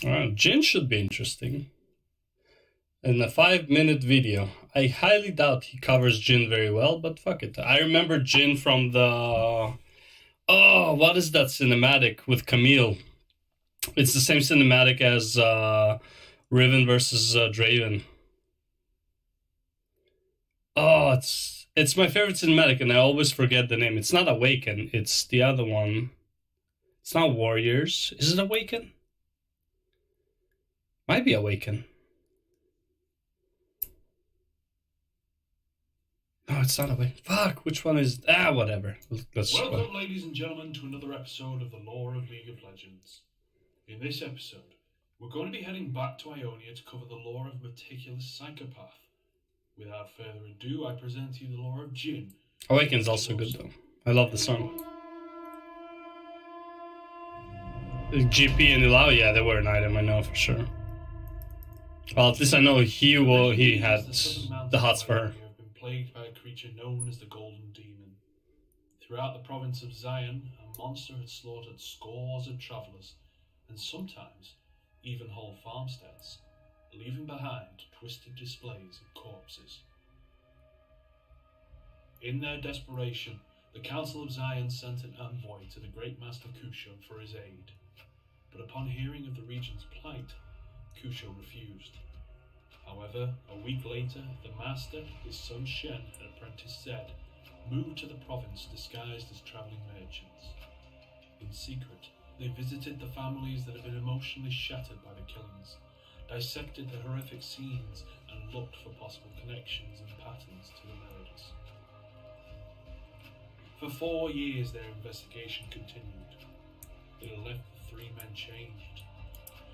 Jin should be interesting. In a 5-minute video. I highly doubt he covers Jin very well, but fuck it. I remember Jin from the... Oh, what is that cinematic with Camille? It's the same cinematic as Riven versus Draven. Oh, it's my favorite cinematic, and I always forget the name. It's not Awaken, it's the other one. It's not Warriors. Is it Awaken? Might be Awaken. No, it's not Awaken. Fuck, which one is... whatever. Welcome, ladies and gentlemen, to another episode of the Lore of League of Legends. In this episode, we're going to be heading back to Ionia to cover the lore of Meticulous Psychopath. Without further ado, I present to you the lore of Jin. Awaken's also good, though. I love the song. GP and Ilau, yeah, they were an item, I know for sure. Well, at least I know he had the hots for her. Have been plagued by a creature known as the Golden Demon. Throughout the province of Zion, a monster had slaughtered scores of travellers, and sometimes even whole farmsteads, leaving behind twisted displays of corpses. In their desperation, the Council of Zion sent an envoy to the Great Master Kusho for his aid. But upon hearing of the region's plight, Kusho refused. However, a week later, the Master, his son Shen, and apprentice Zed moved to the province disguised as travelling merchants. In secret, they visited the families that had been emotionally shattered by the killings, dissected the horrific scenes, and looked for possible connections and patterns to the murders. For 4 years their investigation continued. It had left the 3 men changed.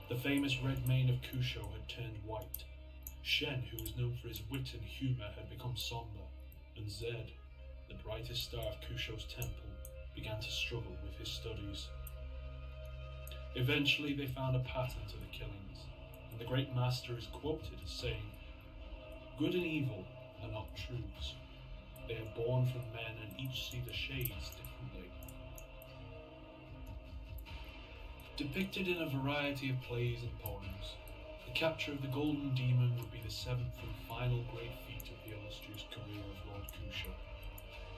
The famous red mane of Kusho had turned white. Shen, who was known for his wit and humour, had become somber, and Zed, the brightest star of Kusho's temple, began to struggle with his studies. Eventually they found a pattern to the killings, and the Great Master is quoted as saying, "Good and evil are not truths. They are born from men and each see the shades differently." Depicted in a variety of plays and poems, the capture of the Golden Demon would be the 7th and final great feat of the illustrious career of Lord Kusho.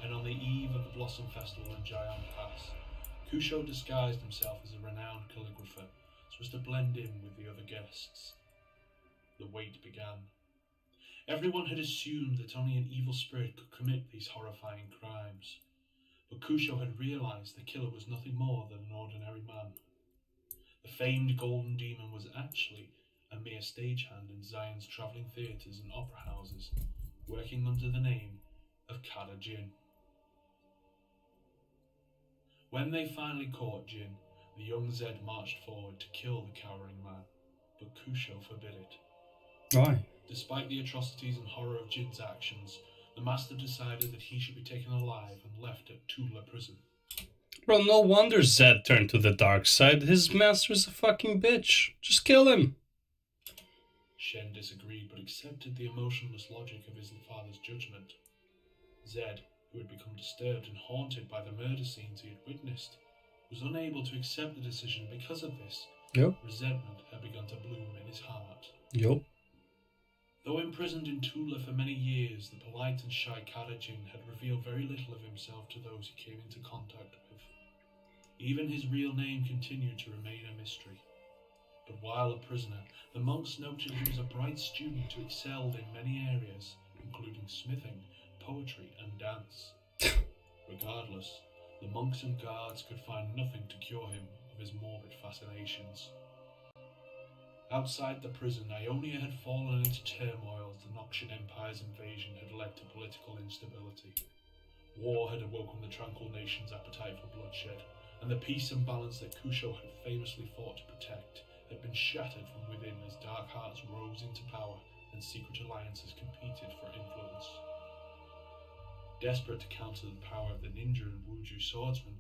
And on the eve of the Blossom Festival in Giant Pass, Kusho disguised himself as a renowned calligrapher so as to blend in with the other guests. The wait began. Everyone had assumed that only an evil spirit could commit these horrifying crimes, but Kusho had realized the killer was nothing more than an ordinary man. The famed Golden Demon was actually a mere stagehand in Zion's travelling theatres and opera houses, working under the name of Kada Jin. When they finally caught Jin, the young Zed marched forward to kill the cowering man, but Kusho forbid it. Why? Despite the atrocities and horror of Jin's actions, the Master decided that he should be taken alive and left at Tula prison. Bro, no wonder Zed turned to the dark side. His master's a fucking bitch. Just kill him. Shen disagreed, but accepted the emotionless logic of his father's judgment. Zed, who had become disturbed and haunted by the murder scenes he had witnessed, was unable to accept the decision. Because of this, resentment had begun to bloom in his heart. Though imprisoned in Tula for many years, the polite and shy Kada Jin had revealed very little of himself to those he came into contact with. Even his real name continued to remain a mystery. But while a prisoner, the monks noted he was a bright student who excelled in many areas, including smithing, poetry, and dance. Regardless, the monks and guards could find nothing to cure him of his morbid fascinations. Outside the prison, Ionia had fallen into turmoil as the Noxian Empire's invasion had led to political instability. War had awoken the tranquil nation's appetite for bloodshed, and the peace and balance that Kusho had famously fought to protect had been shattered from within as dark hearts rose into power and secret alliances competed for influence. Desperate to counter the power of the ninja and Wuju swordsman,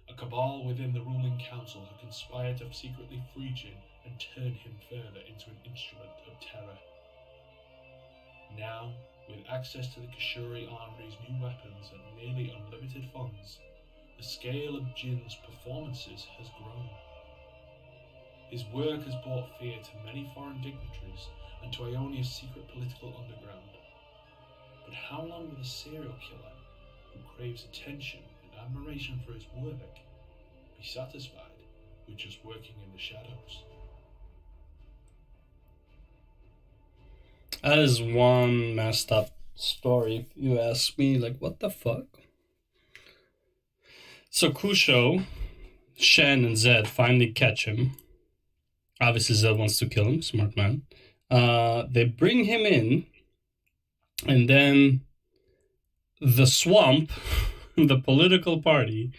a cabal within the ruling council had conspired to secretly free Jin and turn him further into an instrument of terror. Now, with access to the Kashuri Armory's new weapons and nearly unlimited funds, the scale of Jin's performances has grown. His work has brought fear to many foreign dignitaries and to Ionia's secret political underground. But how long will the serial killer, who craves attention and admiration for his work, be satisfied with just working in the shadows? That is one messed up story, if you ask me. Like, what the fuck? So Kusho, Shen, and Zed finally catch him. Obviously, Zed wants to kill him, smart man. They bring him in, and then the swamp, the political party,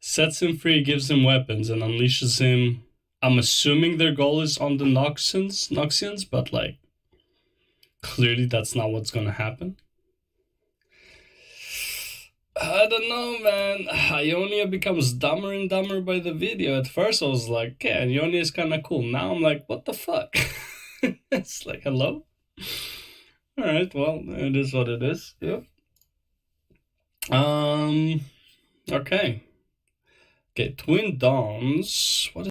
sets him free, gives him weapons, and unleashes him. I'm assuming their goal is on the Noxians, but like, clearly that's not what's gonna happen. I don't know, man. Ionia becomes dumber and dumber by the video. At first I was like, yeah, Ionia is kind of cool. Now I'm like, what the fuck? It's like, hello? Alright, well, it is what it is. Yep. Okay. Okay, Twin Dawns. What